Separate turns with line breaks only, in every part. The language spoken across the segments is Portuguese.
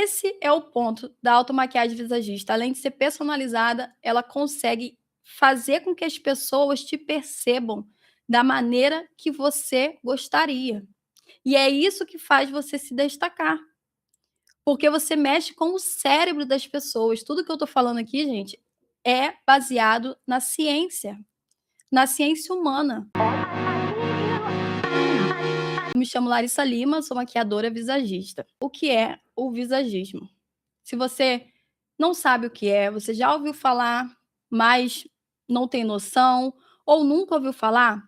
esse é o ponto da automaquiagem visagista. Além de ser personalizada, ela consegue fazer com que as pessoas te percebam da maneira que você gostaria. E é isso que faz você se destacar, porque você mexe com o cérebro das pessoas. Tudo que eu estou falando aqui, gente, é baseado na ciência humana. Eu me chamo Larissa Lima, sou maquiadora visagista. O que é o visagismo? Se você não sabe o que é, você já ouviu falar, mas não tem noção, ou nunca ouviu falar,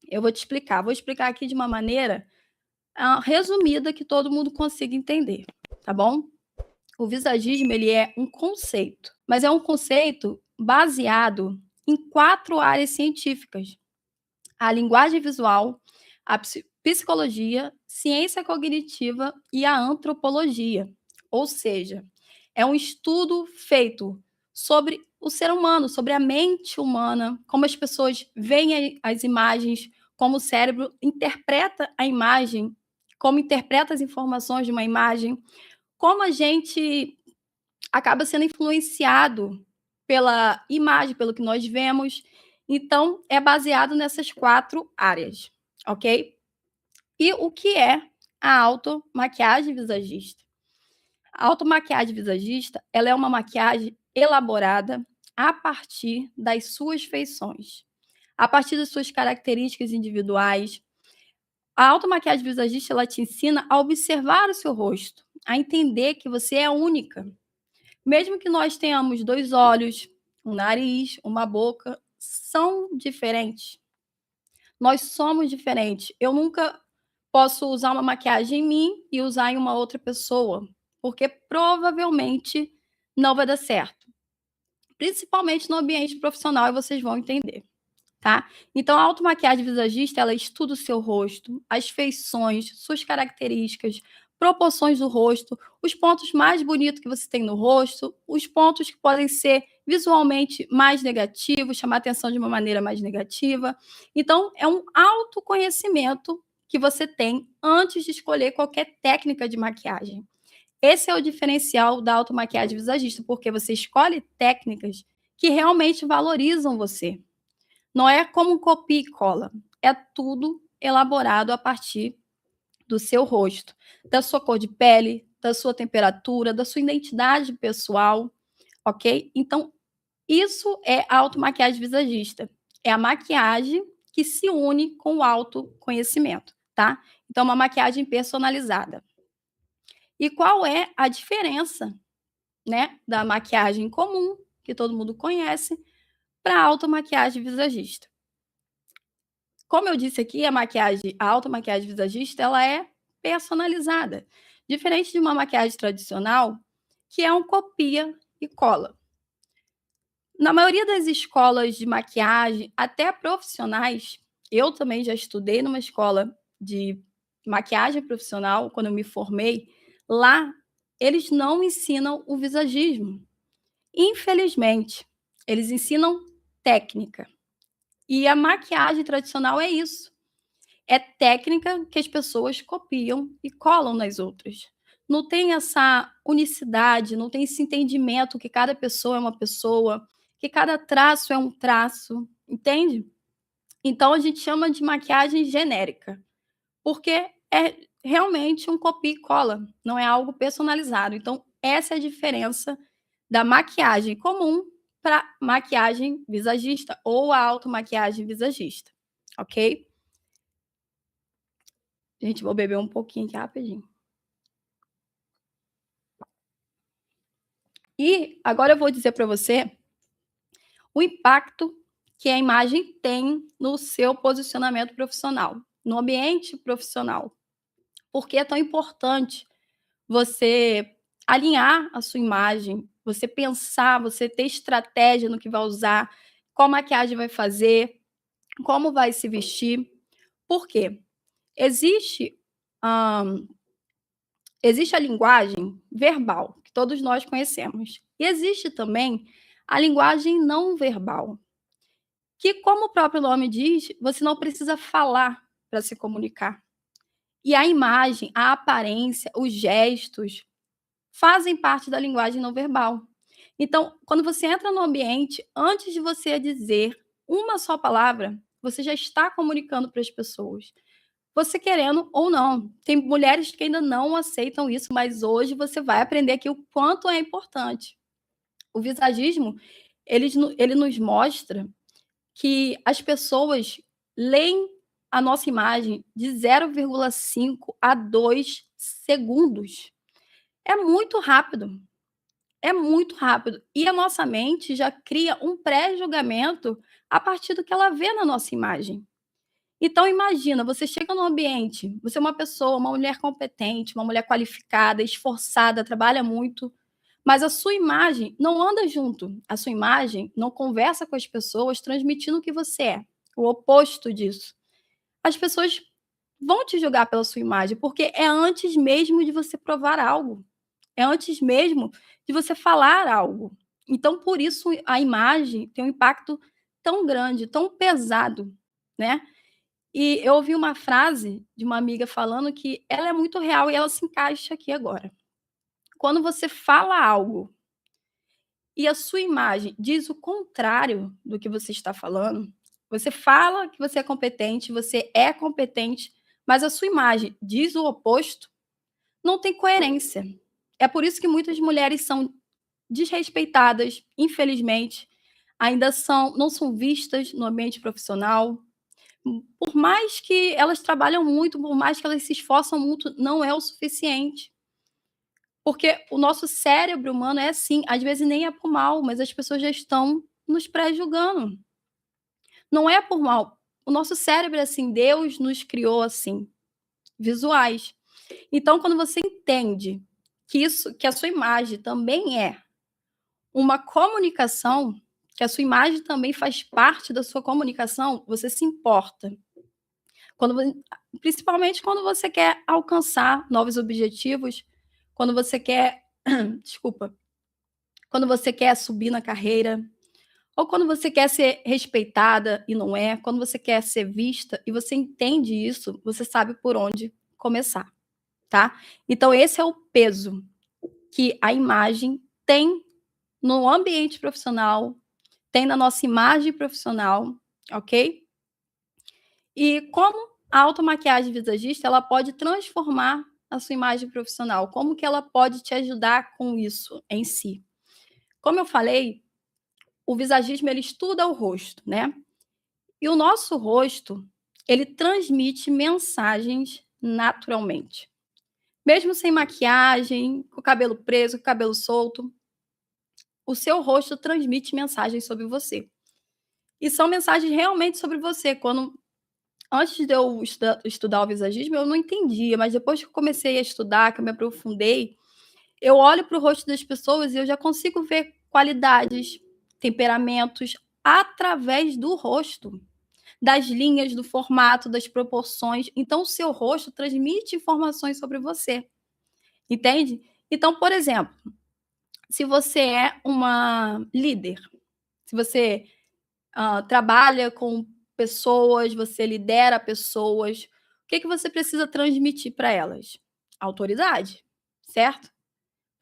eu vou te explicar. Vou explicar aqui de uma maneira resumida que todo mundo consiga entender, tá bom? O visagismo, ele é um conceito, mas é um conceito baseado em 4 áreas científicas: a linguagem visual, a psicologia, ciência cognitiva e a antropologia. Ou seja, é um estudo feito sobre o ser humano, sobre a mente humana, como as pessoas veem as imagens, como o cérebro interpreta a imagem, como interpreta as informações de uma imagem, como a gente acaba sendo influenciado pela imagem, pelo que nós vemos. Então, é baseado nessas 4 áreas, ok? E o que é a automaquiagem visagista? A automaquiagem visagista, ela é uma maquiagem elaborada a partir das suas feições, a partir das suas características individuais. A automaquiagem visagista, ela te ensina a observar o seu rosto, a entender que você é única. Mesmo que nós tenhamos 2 olhos, um nariz, uma boca, são diferentes. Nós somos diferentes. Eu nunca posso usar uma maquiagem em mim e usar em uma outra pessoa, porque provavelmente não vai dar certo. Principalmente no ambiente profissional, e vocês vão entender, tá? Então, a automaquiagem visagista, ela estuda o seu rosto, as feições, suas características, proporções do rosto, os pontos mais bonitos que você tem no rosto, os pontos que podem ser visualmente mais negativos, chamar atenção de uma maneira mais negativa. Então, é um autoconhecimento que você tem antes de escolher qualquer técnica de maquiagem. Esse é o diferencial da automaquiagem visagista, porque você escolhe técnicas que realmente valorizam você. Não é como um copia e cola, é tudo elaborado a partir do seu rosto, da sua cor de pele, da sua temperatura, da sua identidade pessoal, ok? Então, isso é a automaquiagem visagista. É a maquiagem que se une com o autoconhecimento, tá? Então, uma maquiagem personalizada. E qual é a diferença, né, da maquiagem comum, que todo mundo conhece, para a automaquiagem visagista? Como eu disse aqui, a automaquiagem visagista, ela é personalizada, diferente de uma maquiagem tradicional, que é um copia e cola. Na maioria das escolas de maquiagem, até profissionais, eu também já estudei numa escola de maquiagem profissional, quando eu me formei, lá eles não ensinam o visagismo. Infelizmente, eles ensinam técnica. E a maquiagem tradicional é isso. É técnica que as pessoas copiam e colam nas outras. Não tem essa unicidade, não tem esse entendimento que cada pessoa é uma pessoa, que cada traço é um traço, entende? Então a gente chama de maquiagem genérica, porque é realmente um copia e cola, não é algo personalizado. Então essa é a diferença da maquiagem comum para maquiagem visagista ou a automaquiagem visagista, ok? Gente, vou beber um pouquinho aqui rapidinho. E agora eu vou dizer para você o impacto que a imagem tem no seu posicionamento profissional, no ambiente profissional. Por que é tão importante você alinhar a sua imagem, você pensar, você ter estratégia no que vai usar, qual maquiagem vai fazer, como vai se vestir. Por quê? Existe, hã, existe a linguagem verbal, que todos nós conhecemos, e existe também a linguagem não verbal, que, como o próprio nome diz, você não precisa falar para se comunicar. E a imagem, a aparência, os gestos fazem parte da linguagem não verbal. Então, quando você entra no ambiente, antes de você dizer uma só palavra, você já está comunicando para as pessoas. Você querendo ou não. Tem mulheres que ainda não aceitam isso, mas hoje você vai aprender aqui o quanto é importante. O visagismo, ele nos mostra que as pessoas leem a nossa imagem de 0,5 a 2 segundos. É muito rápido, é muito rápido. E a nossa mente já cria um pré-julgamento a partir do que ela vê na nossa imagem. Então imagina, você chega no ambiente, você é uma pessoa, uma mulher competente, uma mulher qualificada, esforçada, trabalha muito, mas a sua imagem não anda junto. A sua imagem não conversa com as pessoas transmitindo o que você é, o oposto disso. As pessoas vão te julgar pela sua imagem, porque é antes mesmo de você provar algo, é antes mesmo de você falar algo. Então, por isso, a imagem tem um impacto tão grande, tão pesado, né? E eu ouvi uma frase de uma amiga falando que ela é muito real e ela se encaixa aqui agora. Quando você fala algo e a sua imagem diz o contrário do que você está falando, você fala que você é competente, mas a sua imagem diz o oposto, não tem coerência. É por isso que muitas mulheres são desrespeitadas, infelizmente, não são vistas no ambiente profissional. Por mais que elas trabalham muito, por mais que elas se esforçam muito, não é o suficiente. Porque o nosso cérebro humano é assim, às vezes nem é por mal, mas as pessoas já estão nos pré-julgando. Não é por mal. O nosso cérebro é assim, Deus nos criou assim, visuais. Então, quando você entende que a sua imagem também é uma comunicação, que a sua imagem também faz parte da sua comunicação, você se importa. Quando, principalmente quando você quer alcançar novos objetivos, quando você quer, desculpa, quando você quer subir na carreira, ou quando você quer ser respeitada e não é, quando você quer ser vista e você entende isso, você sabe por onde começar, tá? Então esse é o peso que a imagem tem no ambiente profissional, tem na nossa imagem profissional, ok? E como a automaquiagem visagista, ela pode transformar a sua imagem profissional? Como que ela pode te ajudar com isso em si? Como eu falei, o visagismo ele estuda o rosto, né? E o nosso rosto, ele transmite mensagens naturalmente. Mesmo sem maquiagem, com o cabelo preso, com o cabelo solto, o seu rosto transmite mensagens sobre você. E são mensagens realmente sobre você. Antes de eu estudar o visagismo, eu não entendia, mas depois que eu comecei a estudar, que eu me aprofundei, eu olho para o rosto das pessoas e eu já consigo ver qualidades, temperamentos através do rosto, das linhas, do formato, das proporções. Então, o seu rosto transmite informações sobre você, entende? Então, por exemplo, se você é uma líder, se você trabalha com pessoas, você lidera pessoas, o que que você precisa transmitir para elas? Autoridade, certo?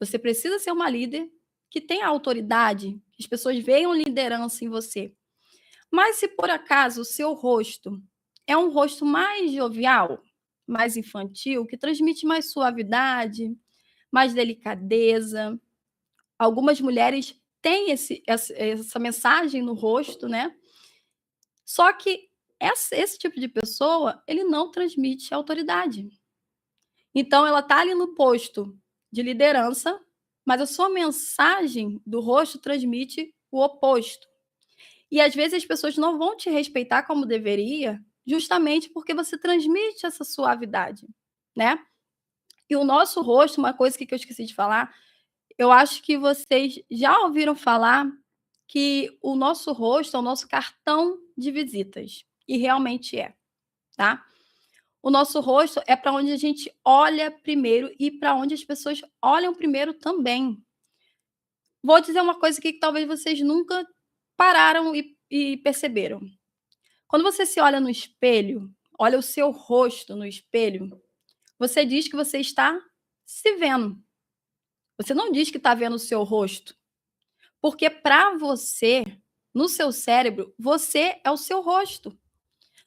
Você precisa ser uma líder que tenha autoridade, que as pessoas vejam liderança em você. Mas se por acaso o seu rosto é um rosto mais jovial, mais infantil, que transmite mais suavidade, mais delicadeza, algumas mulheres têm essa mensagem no rosto, né? Só que esse tipo de pessoa, ele não transmite autoridade. Então, ela está ali no posto de liderança, mas a sua mensagem do rosto transmite o oposto. E às vezes as pessoas não vão te respeitar como deveria, justamente porque você transmite essa suavidade, né? E o nosso rosto, uma coisa que eu esqueci de falar, eu acho que vocês já ouviram falar que o nosso rosto é o nosso cartão de visitas. E realmente é, tá? O nosso rosto é para onde a gente olha primeiro e para onde as pessoas olham primeiro também. Vou dizer uma coisa aqui que talvez vocês nunca pararam e perceberam. Quando você se olha no espelho, olha o seu rosto no espelho, você diz que você está se vendo. Você não diz que está vendo o seu rosto, porque para você, no seu cérebro, você é o seu rosto.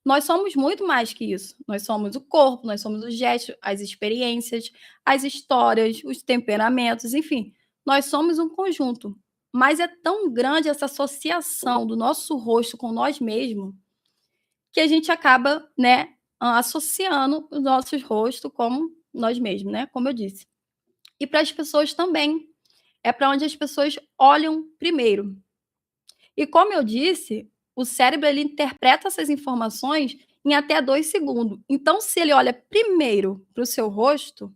Nós somos muito mais que isso. Nós somos o corpo, nós somos os gestos, as experiências, as histórias, os temperamentos, enfim, nós somos um conjunto. Mas é tão grande essa associação do nosso rosto com nós mesmos que a gente acaba, né, associando os nossos rostos como nós mesmos, né, como eu disse. E para as pessoas também. É para onde as pessoas olham primeiro. E como eu disse, o cérebro ele interpreta essas informações em até 2 segundos. Então, se ele olha primeiro para o seu rosto,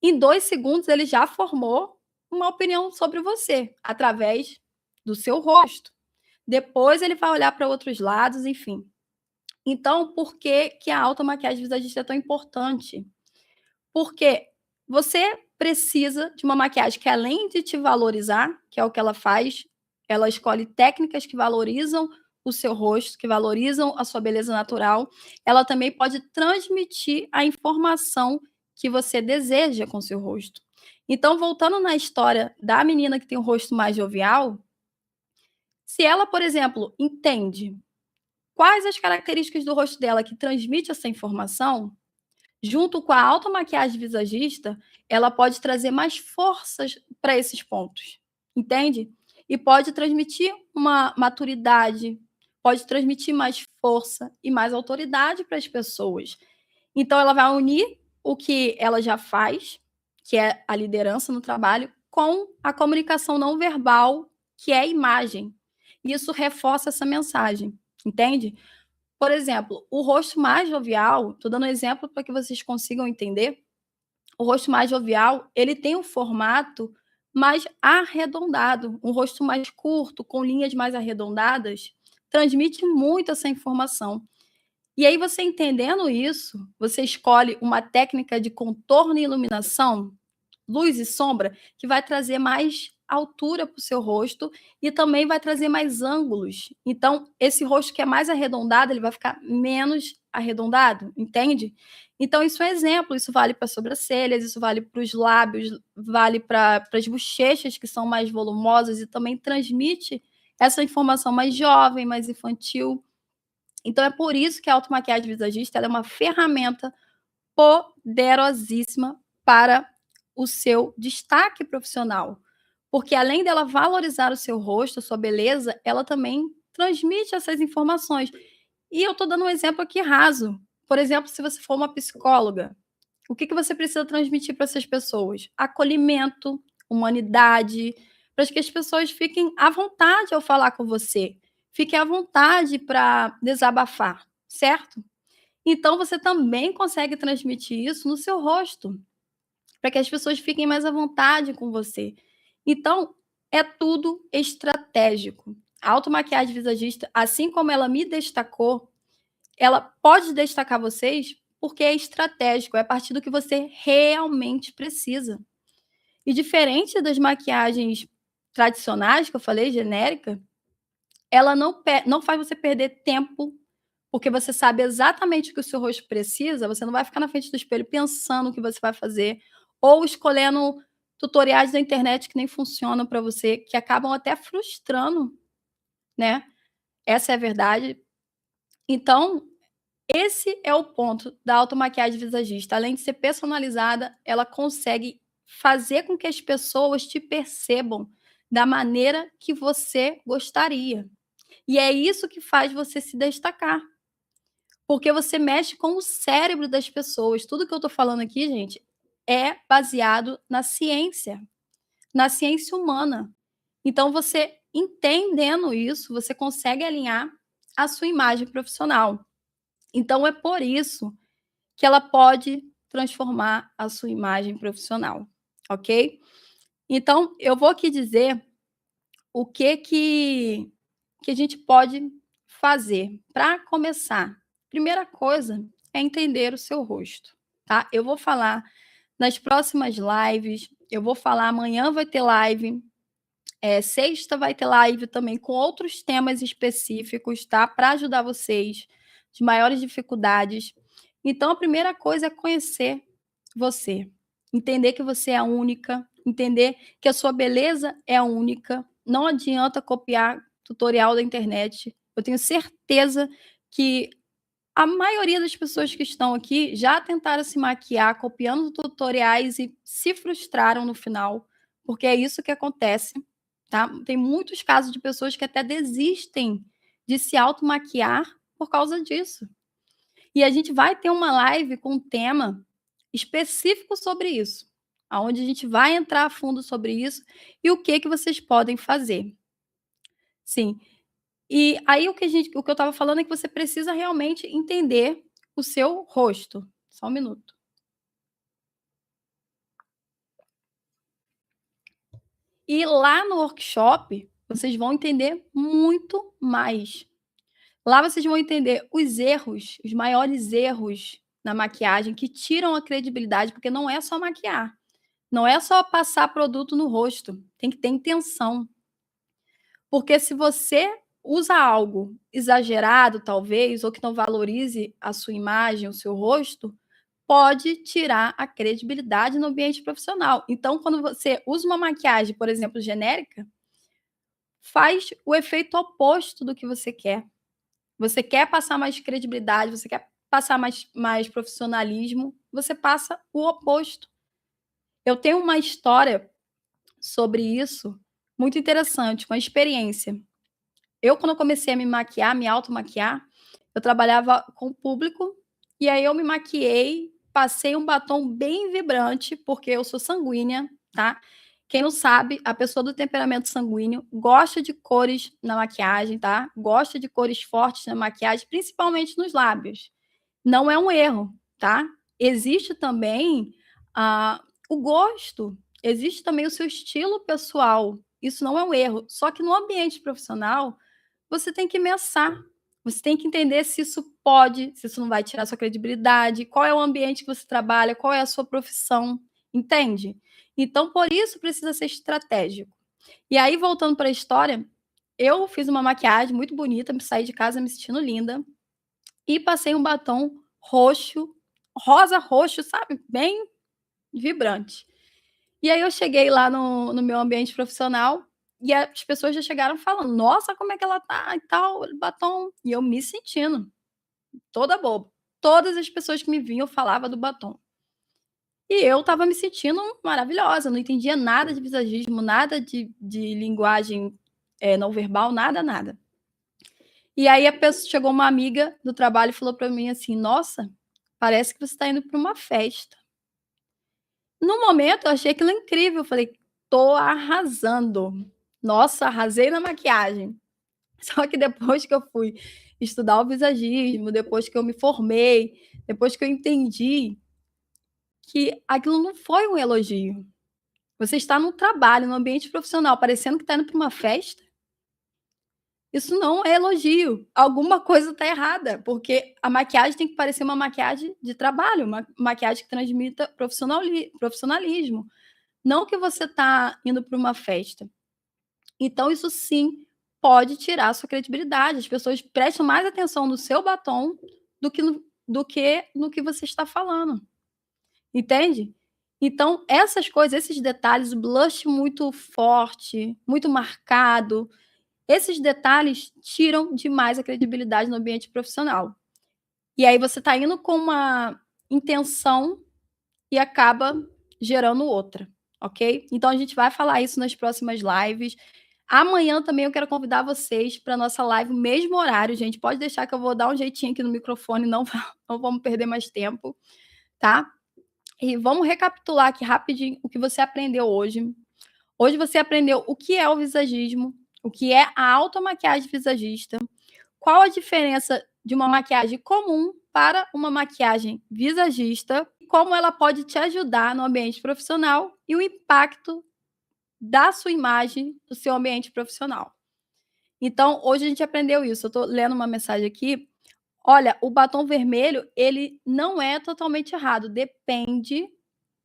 em 2 segundos ele já formou uma opinião sobre você, através do seu rosto. Depois ele vai olhar para outros lados, enfim. Então, por que que a automaquiagem visagista é tão importante? Porque você precisa de uma maquiagem que além de te valorizar, que é o que ela faz, ela escolhe técnicas que valorizam o seu rosto, que valorizam a sua beleza natural, ela também pode transmitir a informação que você deseja com o seu rosto. Então, voltando na história da menina que tem o rosto mais jovial, se ela, por exemplo, entende quais as características do rosto dela que transmite essa informação, junto com a automaquiagem visagista, ela pode trazer mais forças para esses pontos, entende? E pode transmitir uma maturidade, pode transmitir mais força e mais autoridade para as pessoas. Então ela vai unir o que ela já faz, que é a liderança no trabalho, com a comunicação não verbal, que é a imagem. E isso reforça essa mensagem, entende? Por exemplo, o rosto mais jovial, estou dando um exemplo para que vocês consigam entender. O rosto mais jovial, ele tem um formato mais arredondado, um rosto mais curto, com linhas mais arredondadas, transmite muito essa informação. E aí você entendendo isso, você escolhe uma técnica de contorno e iluminação, luz e sombra, que vai trazer mais altura para o seu rosto e também vai trazer mais ângulos. Então, esse rosto que é mais arredondado, ele vai ficar menos arredondado, entende? Então, isso é exemplo, isso vale para sobrancelhas, isso vale para os lábios, vale para as bochechas, que são mais volumosas e também transmite essa informação mais jovem, mais infantil. Então, é por isso que a automaquiagem visagista ela é uma ferramenta poderosíssima para o seu destaque profissional. Porque além dela valorizar o seu rosto, a sua beleza, ela também transmite essas informações. E eu estou dando um exemplo aqui raso. Por exemplo, se você for uma psicóloga, o que que você precisa transmitir para essas pessoas? Acolhimento, humanidade, para que as pessoas fiquem à vontade ao falar com você, fiquem à vontade para desabafar, certo? Então você também consegue transmitir isso no seu rosto, para que as pessoas fiquem mais à vontade com você. Então, é tudo estratégico. A automaquiagem visagista, assim como ela me destacou, ela pode destacar vocês porque é estratégico, é a partir do que você realmente precisa. E diferente das maquiagens tradicionais que eu falei, genérica, ela não faz você perder tempo, porque você sabe exatamente o que o seu rosto precisa, você não vai ficar na frente do espelho pensando o que você vai fazer, ou escolhendo tutoriais da internet que nem funcionam para você, que acabam até frustrando, né? Essa é a verdade. Então, esse é o ponto da automaquiagem visagista. Além de ser personalizada, ela consegue fazer com que as pessoas te percebam da maneira que você gostaria. E é isso que faz você se destacar. Porque você mexe com o cérebro das pessoas. Tudo que eu estou falando aqui, gente, é baseado na ciência humana. Então, você entendendo isso, você consegue alinhar a sua imagem profissional. Então, é por isso que ela pode transformar a sua imagem profissional, ok? Então, eu vou aqui dizer o que a gente pode fazer para começar. Primeira coisa é entender o seu rosto, tá? Eu vou falar nas próximas lives, eu vou falar amanhã vai ter live, sexta vai ter live também com outros temas específicos, tá? Para ajudar vocês de maiores dificuldades. Então, a primeira coisa é conhecer você, entender que você é única, entender que a sua beleza é única, não adianta copiar tutorial da internet. Eu tenho certeza que a maioria das pessoas que estão aqui já tentaram se maquiar copiando tutoriais e se frustraram no final, porque é isso que acontece, tá? Tem muitos casos de pessoas que até desistem de se automaquiar por causa disso. E a gente vai ter uma live com um tema específico sobre isso, aonde a gente vai entrar a fundo sobre isso e o que vocês podem fazer. Sim. E aí o que eu estava falando é que você precisa realmente entender o seu rosto. Só um minuto. E lá no workshop, vocês vão entender muito mais. Lá vocês vão entender os erros, os maiores erros na maquiagem que tiram a credibilidade, porque não é só maquiar, não é só passar produto no rosto, tem que ter intenção. Porque se você usa algo exagerado, talvez, ou que não valorize a sua imagem, o seu rosto, pode tirar a credibilidade no ambiente profissional. Então, quando você usa uma maquiagem, por exemplo, genérica, faz o efeito oposto do que você quer. Você quer passar mais credibilidade, você quer passar mais profissionalismo, você passa o oposto. Eu tenho uma história sobre isso muito interessante, uma experiência. Eu, quando eu comecei a me maquiar, me automaquiar, eu trabalhava com o público, e aí eu me maquiei, passei um batom bem vibrante, porque eu sou sanguínea, tá? Quem não sabe, a pessoa do temperamento sanguíneo gosta de cores na maquiagem, tá? Gosta de cores fortes na maquiagem, principalmente nos lábios. Não é um erro, tá? Existe também o gosto, existe também o seu estilo pessoal. Isso não é um erro. Só que no ambiente profissional, você tem que mensar. Você tem que entender se isso pode, se isso não vai tirar sua credibilidade, qual é o ambiente que você trabalha, qual é a sua profissão, entende? Então, por isso precisa ser estratégico. E aí, voltando para a história, eu fiz uma maquiagem muito bonita, saí de casa me sentindo linda e passei um batom roxo, rosa roxo, sabe? Bem vibrante. E aí eu cheguei lá no meu ambiente profissional e as pessoas já chegaram falando: "Nossa, como é que ela tá e tal, batom". E eu me sentindo toda boba. Todas as pessoas que me vinham falava do batom. E eu estava me sentindo maravilhosa, não entendia nada de visagismo, nada de linguagem, não verbal, nada, nada. E aí a pessoa chegou uma amiga do trabalho e falou para mim assim: "Nossa, parece que você está indo para uma festa". No momento eu achei aquilo incrível, eu falei: "Tô arrasando. Nossa, arrasei na maquiagem". Só que depois que eu fui estudar o visagismo, depois que eu me formei, depois que eu entendi que aquilo não foi um elogio. Você está no trabalho, no ambiente profissional, parecendo que está indo para uma festa, isso não é elogio. Alguma coisa está errada, porque a maquiagem tem que parecer uma maquiagem de trabalho, uma maquiagem que transmita profissionalismo. Não que você está indo para uma festa. Então isso sim pode tirar a sua credibilidade. As pessoas prestam mais atenção no seu batom do que no que você está falando, entende? Então essas coisas, esses detalhes, o blush muito forte, muito marcado, esses detalhes tiram demais a credibilidade no ambiente profissional. E aí você está indo com uma intenção e acaba gerando outra, ok? Então a gente vai falar isso nas próximas lives. Amanhã também eu quero convidar vocês para nossa live, mesmo horário, gente. Pode deixar que eu vou dar um jeitinho aqui no microfone, não, não vamos perder mais tempo, tá? E vamos recapitular aqui rapidinho o que você aprendeu hoje. Hoje você aprendeu o que é o visagismo, o que é a automaquiagem visagista, qual a diferença de uma maquiagem comum para uma maquiagem visagista, como ela pode te ajudar no ambiente profissional e o impacto da sua imagem no seu ambiente profissional. Então, hoje a gente aprendeu isso. Eu estou lendo uma mensagem aqui. Olha, o batom vermelho, ele não é totalmente errado. Depende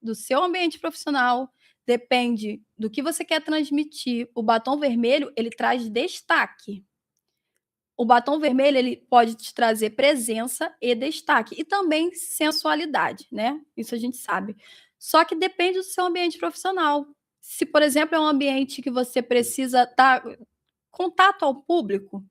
do seu ambiente profissional, depende do que você quer transmitir. O batom vermelho, ele traz destaque. O batom vermelho, ele pode te trazer presença e destaque, e também sensualidade, né, isso a gente sabe. Só que depende do seu ambiente profissional. Se, por exemplo, é um ambiente que você precisa estar contato ao público,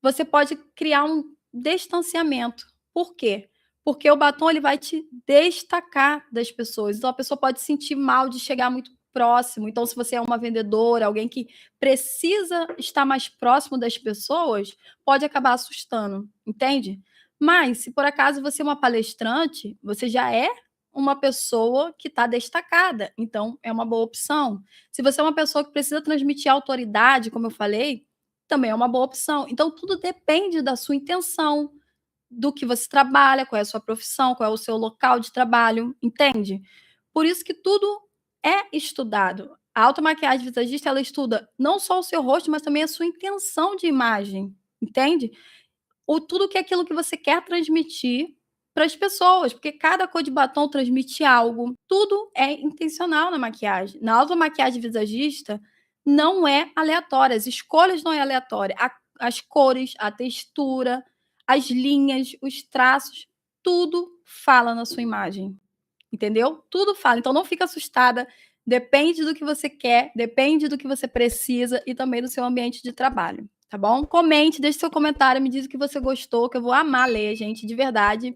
você pode criar um distanciamento. Por quê? Porque o batom ele vai te destacar das pessoas, então a pessoa pode se sentir mal de chegar muito próximo. Então, se você é uma vendedora, alguém que precisa estar mais próximo das pessoas, pode acabar assustando, entende? Mas, se por acaso você é uma palestrante, você já é uma pessoa que está destacada, então é uma boa opção. Se você é uma pessoa que precisa transmitir autoridade, como eu falei, também é uma boa opção. Então tudo depende da sua intenção, do que você trabalha, qual é a sua profissão, qual é o seu local de trabalho, entende? Por isso que tudo é estudado. A automaquiagem visagista, ela estuda não só o seu rosto, mas também a sua intenção de imagem, entende? Ou tudo que é aquilo que você quer transmitir para as pessoas, porque cada cor de batom transmite algo. Tudo é intencional na maquiagem. Na automaquiagem visagista, não é aleatória, as escolhas não é aleatória. As cores, a textura, as linhas, os traços, tudo fala na sua imagem, entendeu? Tudo fala. Então não fica assustada, depende do que você quer, depende do que você precisa e também do seu ambiente de trabalho, tá bom? Comente, deixe seu comentário, me diz o que você gostou, que eu vou amar ler, gente, de verdade.